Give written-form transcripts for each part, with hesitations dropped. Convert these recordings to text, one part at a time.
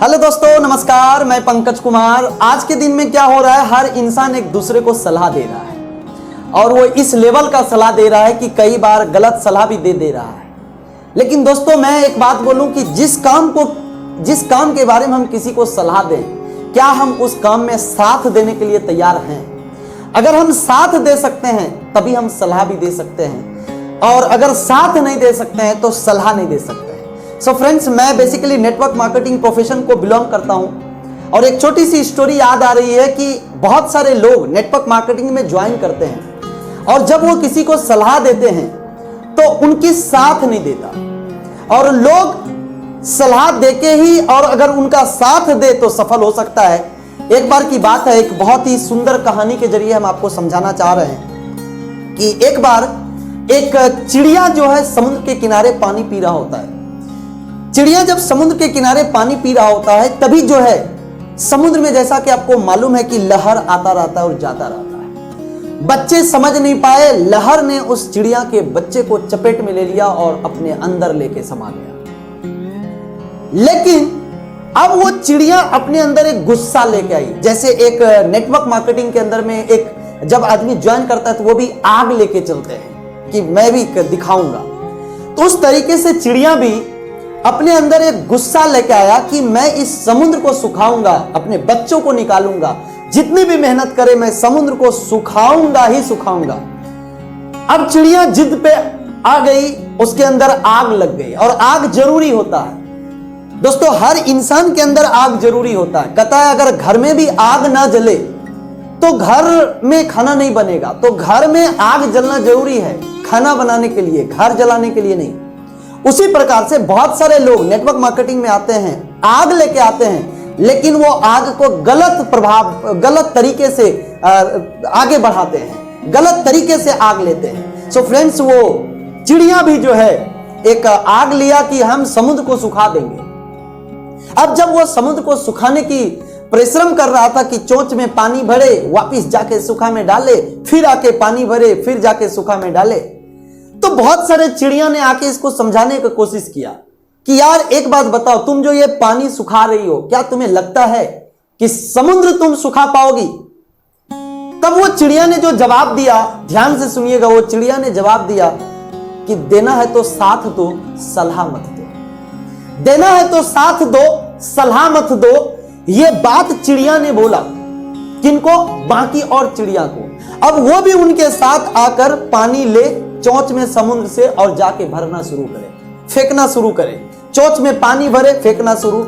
Hello दोस्तों, नमस्कार। मैं पंकज कुमार। आज के दिन में क्या हो रहा है, हर इंसान एक दूसरे को सलाह दे रहा है और वो इस लेवल का सलाह दे रहा है कि कई बार गलत सलाह भी दे रहा है। लेकिन दोस्तों, मैं एक बात बोलूं कि जिस काम के बारे में हम किसी को सलाह दें, क्या हम उस काम में साथ देने के लिए तैयार हैं? अगर हम साथ दे सकते हैं तभी हम सलाह भी दे सकते हैं, और अगर साथ नहीं दे सकते हैं तो सलाह नहीं दे सकते। सो फ्रेंड्स, मैं बेसिकली नेटवर्क मार्केटिंग प्रोफेशन को बिलोंग करता हूं और एक छोटी सी स्टोरी याद आ रही है कि बहुत सारे लोग नेटवर्क मार्केटिंग में ज्वाइन करते हैं और जब वो किसी को सलाह देते हैं तो उनकी साथ नहीं देता, और लोग सलाह देके ही और अगर उनका साथ दे तो सफल हो सकता है। एक बार की बात है, एक बहुत ही सुंदर कहानी के जरिए हम आपको समझाना चाह रहे हैं कि एक बार एक चिड़िया जो है समुद्र के किनारे पानी पी रहा होता है। चिड़िया जब समुद्र के किनारे पानी पी रहा होता है तभी जो है समुद्र में, जैसा कि आपको मालूम है कि लहर आता रहता है और जाता रहता है। बच्चे समझ नहीं पाए, लहर ने उस चिड़िया के बच्चे को चपेट में ले लिया और अपने अंदर लेके समा गया। लेकिन अब वो चिड़िया अपने अंदर एक गुस्सा लेके आई। जैसे एक नेटवर्क मार्केटिंग के अंदर में एक जब आदमी ज्वाइन करता है तो वो भी आग लेके चलते हैं कि मैं भी दिखाऊंगा। तो उस तरीके से चिड़िया भी अपने अंदर एक गुस्सा लेके आया कि मैं इस समुद्र को सुखाऊंगा, अपने बच्चों को निकालूंगा, जितनी भी मेहनत करे मैं समुद्र को सुखाऊंगा ही सुखाऊंगा। अब चिड़िया जिद पे आ गई, उसके अंदर आग लग गई। और आग जरूरी होता है दोस्तों, हर इंसान के अंदर आग जरूरी होता है। कहता है अगर घर में भी आग ना जले तो घर में खाना नहीं बनेगा। तो घर में आग जलना जरूरी है खाना बनाने के लिए, घर जलाने के लिए नहीं। उसी प्रकार से बहुत सारे लोग नेटवर्क मार्केटिंग में आते हैं, आग लेके आते हैं, लेकिन वो आग को गलत तरीके से आगे बढ़ाते हैं, गलत तरीके से आग लेते हैं। सो फ्रेंड्स, वो चिड़िया भी जो है एक आग लिया कि हम समुद्र को सुखा देंगे। अब जब वो समुद्र को सुखाने की परिश्रम कर रहा था कि चोंच में पानी भरे, वापिस जाके सूखा में डाले, फिर आके पानी भरे, फिर जाके सूखा में डाले, तो बहुत सारे चिड़िया ने आके इसको समझाने की कोशिश किया कि यार एक बात बताओ, तुम जो ये पानी सुखा रही हो, क्या तुम्हें लगता है कि समुद्र तुम सुखा पाओगी? तब वो चिड़िया ने जो जवाब दिया, ध्यान से सुनिएगा, वो चिड़िया ने जवाब दिया कि देना है तो साथ दो, सलाह मत दो। देना है तो साथ दो, सलाह मत दो। ये बात चिड़िया ने बोला। किनको? बाकी और चिड़िया को। अब वो भी उनके साथ आकर पानी ले चोंच में समुद्र से और जाके भरना शुरू करे, फेंकना शुरू करे। चोंच में पानी भरे, फेंकना शुरू।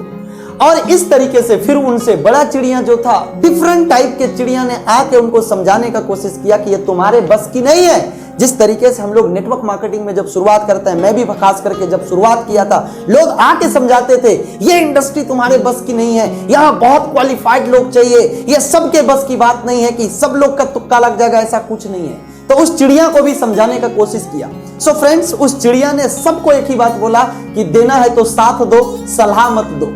और इस तरीके से फिर उनसे बड़ा चिड़िया जो था, डिफरेंट टाइप के चिड़िया ने आके उनको समझाने का कोशिश किया कि ये तुम्हारे बस की नहीं है। जिस तरीके से हम लोग नेटवर्क मार्केटिंग में जब शुरुआत करते हैं, मैं भी खास करके जब शुरुआत किया था, लोग आके समझाते थे ये इंडस्ट्री तुम्हारे बस की नहीं है, यहाँ बहुत क्वालिफाइड लोग चाहिए, ये सबके बस की बात नहीं है कि सब लोग का तुक्का लग जाएगा, ऐसा कुछ नहीं है। तो उस चिड़िया को भी समझाने का कोशिश किया। सो फ्रेंड्स, उस चिड़िया ने सबको एक ही बात बोला कि देना है तो साथ दो, सलाह मत दो।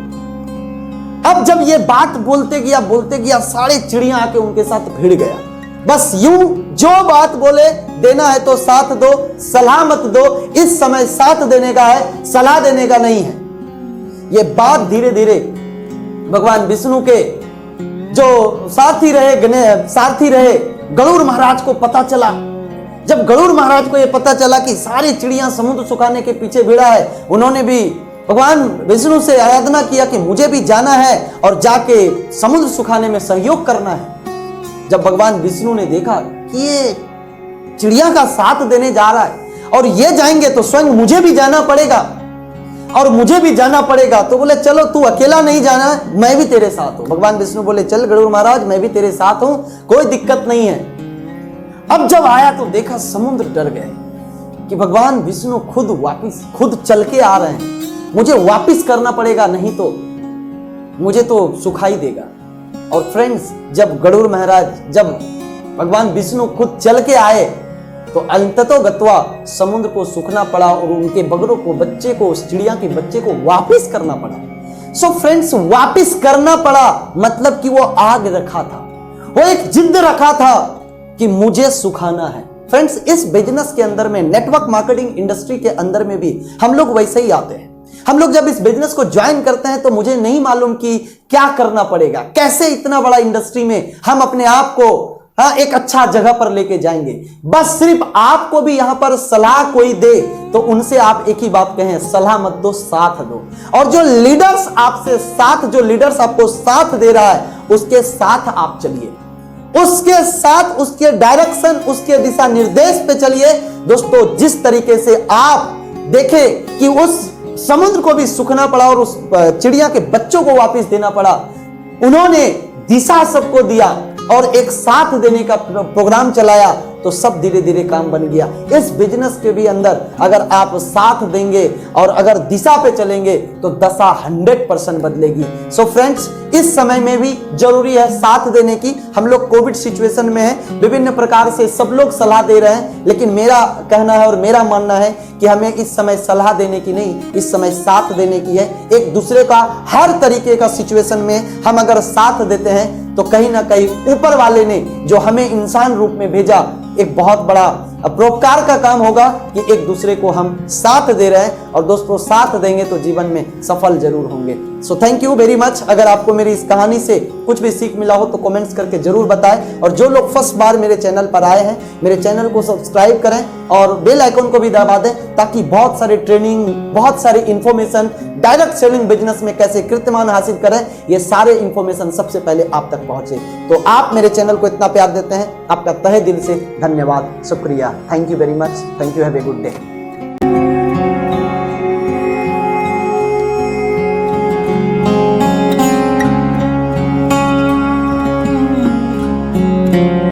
अब जब ये बात बोलते गया, सारे चिड़िया आके उनके साथ भिड़ गया। बस यूं जो बात बोले, देना है तो साथ दो, सलाह मत दो। इस समय साथ देने का है, सलाह देने का नहीं है। ये बात धीरे धीरे भगवान विष्णु के जो सारथी रहे गरुड़ महाराज को पता चला। जब गरुड़ महाराज को यह पता चला कि सारी चिड़िया समुद्र सुखाने के पीछे भिड़ा है, उन्होंने भी भगवान विष्णु से आराधना किया कि मुझे भी जाना है और जाके समुद्र सुखाने में सहयोग करना है। जब भगवान विष्णु ने देखा कि ये चिड़िया का साथ देने जा रहा है और ये जाएंगे तो स्वयं मुझे भी जाना पड़ेगा, तो बोले चलो तू अकेला नहीं जाना, मैं भी तेरे साथ हूं। भगवान विष्णु बोले चल गरुड़ महाराज, मैं भी तेरे साथ हूं, कोई दिक्कत नहीं है। अब जब आया तो देखा समुद्र डर गए कि भगवान विष्णु खुद चल के आ रहे हैं, मुझे वापिस करना पड़ेगा, नहीं तो मुझे तो सुखाई देगा। और फ्रेंड्स, जब गरुड़ महाराज, जब भगवान विष्णु खुद चल के आए तो अंततोगत्वा समुद्र को सूखना पड़ा और उनके बच्चे को, उस चिड़िया के बच्चे को वापिस करना पड़ा। सो फ्रेंड्स, वापिस करना पड़ा मतलब कि वो आग रखा था, वो एक जिद रखा था कि मुझे सुखाना है। फ्रेंड्स, इस बिजनेस के अंदर में, नेटवर्क मार्केटिंग इंडस्ट्री के अंदर में भी हम लोग वैसे ही आते हैं। हम लोग जब इस बिजनेस को ज्वाइन करते हैं तो मुझे नहीं मालूम कि क्या करना पड़ेगा, कैसे इतना बड़ा इंडस्ट्री में हम अपने आप को एक अच्छा जगह पर लेके जाएंगे। बस सिर्फ आपको भी यहां पर सलाह कोई दे तो उनसे आप एक ही बात कहें, सलाह मत दो, साथ दो। और जो लीडर्स आपसे साथ, जो लीडर्स आपको साथ दे रहा है उसके साथ आप चलिए, उसके साथ, उसके डायरेक्शन, उसके दिशा निर्देश पे चलिए। दोस्तों, जिस तरीके से आप देखें कि उस समुद्र को भी सूखना पड़ा और उस चिड़िया के बच्चों को वापस देना पड़ा, उन्होंने दिशा सबको दिया और एक साथ देने का प्रोग्राम चलाया तो सब धीरे धीरे काम बन गया। इस बिजनेस के भी अंदर अगर आप साथ देंगे और अगर दिशा पे चलेंगे तो दशा 100% बदलेगी। सो फ्रेंड्स, इस समय में भी जरूरी है साथ देने की। हम लोग कोविड सिचुएशन में हैं, विभिन्न प्रकार से सब लोग सलाह दे रहे हैं, लेकिन मेरा कहना है और मेरा मानना है कि हमें इस समय सलाह देने की नहीं, इस समय साथ देने की है। एक दूसरे का हर तरीके का सिचुएशन में हम अगर साथ देते हैं तो कहीं ना कहीं ऊपर वाले ने जो हमें इंसान रूप में भेजा, एक बहुत बड़ा परोपकार का काम होगा कि एक दूसरे को हम साथ दे रहे हैं। और दोस्तों, साथ देंगे तो जीवन में सफल जरूर होंगे। So thank you very much. अगर आपको मेरी इस कहानी से कुछ भी सीख मिला हो तो कमेंट्स करके जरूर बताएं। और जो लोग फर्स्ट बार मेरे चैनल पर आए हैं, मेरे चैनल को सब्सक्राइब करें और बेल आइकन को भी दबा दें, ताकि बहुत सारे ट्रेनिंग, बहुत सारे इंफॉर्मेशन, डायरेक्ट सेलिंग बिजनेस में कैसे कीर्तिमान हासिल करें, ये सारे इंफॉर्मेशन सबसे पहले आप तक पहुंचे। तो आप मेरे चैनल को इतना प्यार देते हैं, आपका तहे दिल से धन्यवाद, शुक्रिया। Thank you very much. Thank you, have a good day.